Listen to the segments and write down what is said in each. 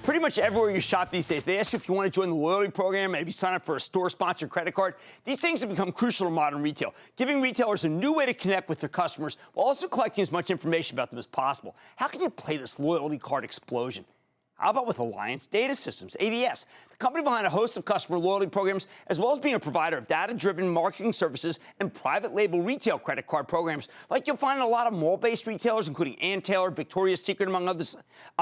Pretty much everywhere you shop these days, they ask you if you want to join the loyalty program, maybe sign up for a store-sponsored credit card. These things have become crucial to modern retail, giving retailers a new way to connect with their customers while also collecting as much information about them as possible. How can you play this loyalty card explosion? How about with Alliance Data Systems, ADS, the company behind a host of customer loyalty programs, as well as being a provider of data-driven marketing services and private label retail credit card programs, like you'll find in a lot of mall-based retailers, including Ann Taylor, Victoria's Secret, among others.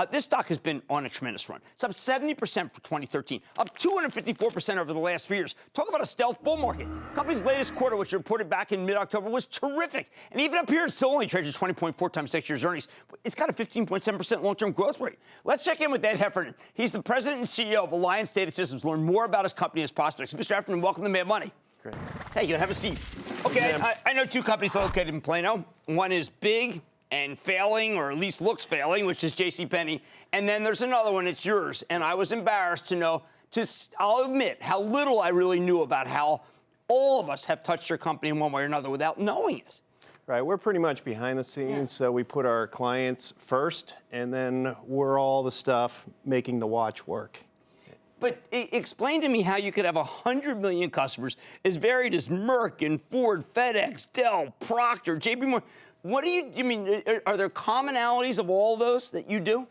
This stock has been on a tremendous run. It's up 70% for 2013, up 254% over the last 3 years. Talk about a stealth bull market. The company's latest quarter, which reported back in mid-October, was terrific. And even up here, it still only trades at 20.4 times next year's earnings. It's got a 15.7% long-term growth rate. Let's check in with Ed Heffernan. He's the president and CEO of Alliance Data Systems. Learn more about his company and his prospects. Mr. Heffernan, welcome to Mad Money. Great. Thank you. Have a seat. Okay, I know two companies located in Plano. One is big and failing, or at least looks failing, which is JCPenney. And then there's another one, it's yours. And I was embarrassed to know, I'll admit, how little I really knew about how all of us have touched your company in one way or another without knowing it. Right, we're pretty much behind the scenes, so we put our clients first, and then we're all the stuff making the watch work. But explain to me how you could have 100 million customers as varied as Merck and Ford, FedEx, Dell, Procter, JP Morgan. What do you mean? Are there commonalities of all those that you do?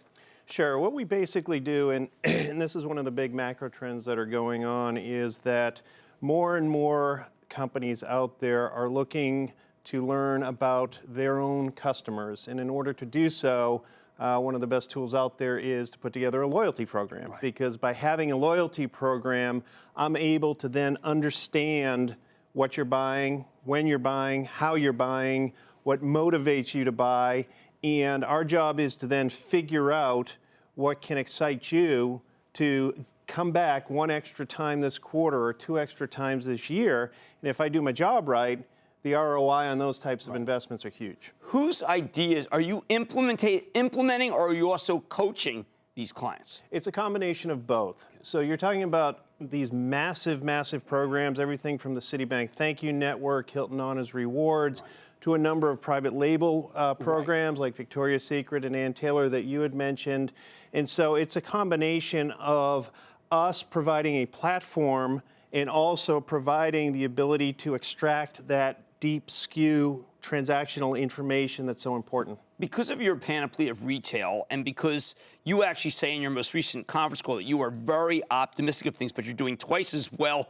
Sure. What we basically do, and this is one of the big macro trends that are going on, is that more and more companies out there are looking to learn about their own customers. And in order to do so, one of the best tools out there is to put together a loyalty program. Right. Because by having a loyalty program, I'm able to then understand what you're buying, when you're buying, how you're buying, what motivates you to buy. And our job is to then figure out what can excite you to come back one extra time this quarter or two extra times this year. And if I do my job right, the ROI on those types of investments are huge. Whose ideas are you implementing, or are you also coaching these clients? It's a combination of both. So you're talking about these massive, massive programs, everything from the Citibank Thank You Network, Hilton Honors Rewards, to a number of private label programs like Victoria's Secret and Ann Taylor that you had mentioned. And so it's a combination of us providing a platform and also providing the ability to extract that deep skew transactional information that's so important. Because of your panoply of retail, and because you actually say in your most recent conference call that you are very optimistic of things, but you're doing twice as well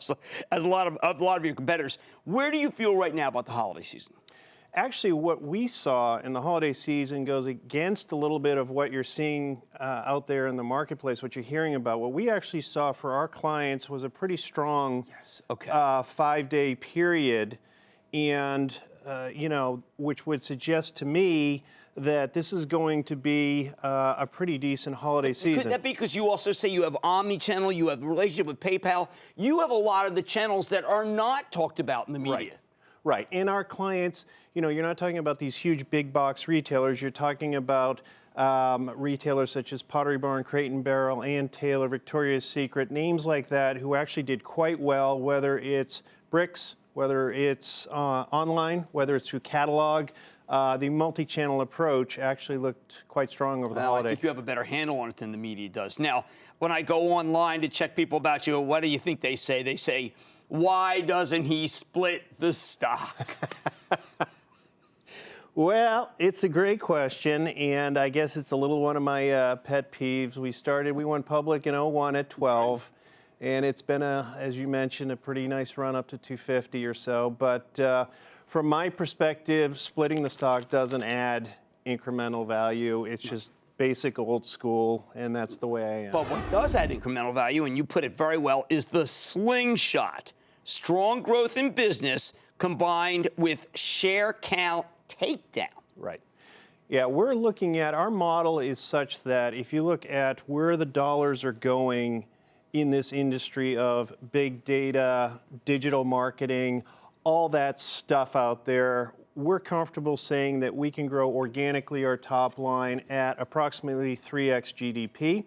as a lot of your competitors, where do you feel right now about the holiday season? Actually, what we saw in the holiday season goes against a little bit of what you're seeing out there in the marketplace, what you're hearing about. What we actually saw for our clients was a pretty strong 5-day period, and which would suggest to me that this is going to be a pretty decent holiday season. Could that be because you also say you have omni-channel, you have a relationship with PayPal, you have a lot of the channels that are not talked about in the media? Right. And our clients, you're not talking about these huge big box retailers. You're talking about retailers such as Pottery Barn, Crate & Barrel, Ann Taylor, Victoria's Secret, names like that who actually did quite well, whether it's bricks, whether it's online, whether it's through catalog. The multi-channel approach actually looked quite strong over the holiday. I think you have a better handle on it than the media does. Now, when I go online to check people about you, what do you think they say? They say, why doesn't he split the stock? Well, it's a great question, and I guess it's a little one of my pet peeves. We went public in 01 at 12. And it's been, as you mentioned, a pretty nice run up to 250 or so. But from my perspective, splitting the stock doesn't add incremental value. It's just basic old school, and that's the way I am. But what does add incremental value, and you put it very well, is the slingshot. Strong growth in business combined with share count takedown. Right. Yeah, we're looking at, our model is such that if you look at where the dollars are going in this industry of big data, digital marketing, all that stuff out there, we're comfortable saying that we can grow organically our top line at approximately 3x GDP.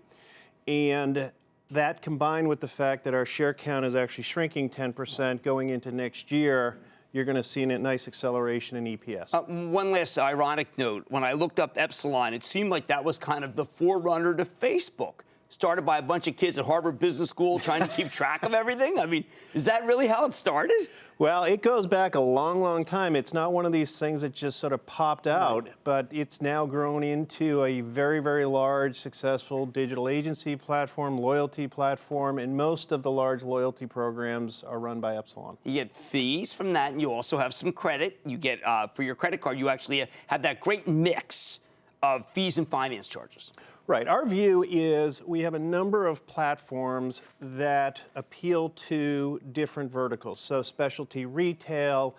And that combined with the fact that our share count is actually shrinking 10% going into next year, you're going to see a nice acceleration in EPS. One last ironic note. When I looked up Epsilon, it seemed like that was kind of the forerunner to Facebook. started by a bunch of kids at Harvard Business School trying to keep track of everything? I mean, is that really how it started? Well, it goes back a long, long time. It's not one of these things that just sort of popped out, but it's now grown into a very, very large, successful digital agency platform, loyalty platform, and most of the large loyalty programs are run by Epsilon. You get fees from that, and you also have some credit. You get, for your credit card, you actually have that great mix of fees and finance charges. Right. Our view is we have a number of platforms that appeal to different verticals. So specialty retail,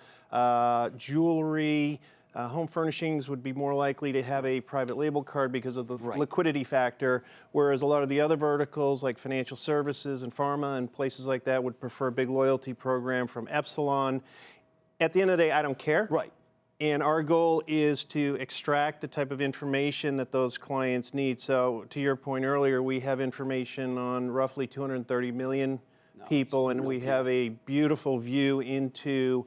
jewelry, home furnishings would be more likely to have a private label card because of the liquidity factor, whereas a lot of the other verticals like financial services and pharma and places like that would prefer a big loyalty program from Epsilon. At the end of the day, I don't care. Right. And our goal is to extract the type of information that those clients need. So to your point earlier, we have information on roughly 230 million people, and we have a beautiful view into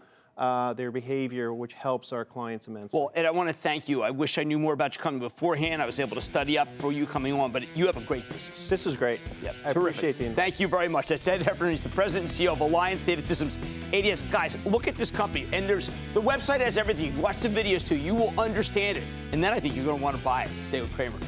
their behavior, which helps our clients immensely. Well, Ed, I want to thank you. I wish I knew more about you coming beforehand. I was able to study up for you coming on, but you have a great business. This is great. Yep, I appreciate the invite. Thank you very much. That's Ed Heffernan. He's the president and CEO of Alliance Data Systems ADS. Guys, look at this company, and the website has everything. You watch the videos too. You will understand it, and then I think you're going to want to buy it. Stay with Cramer.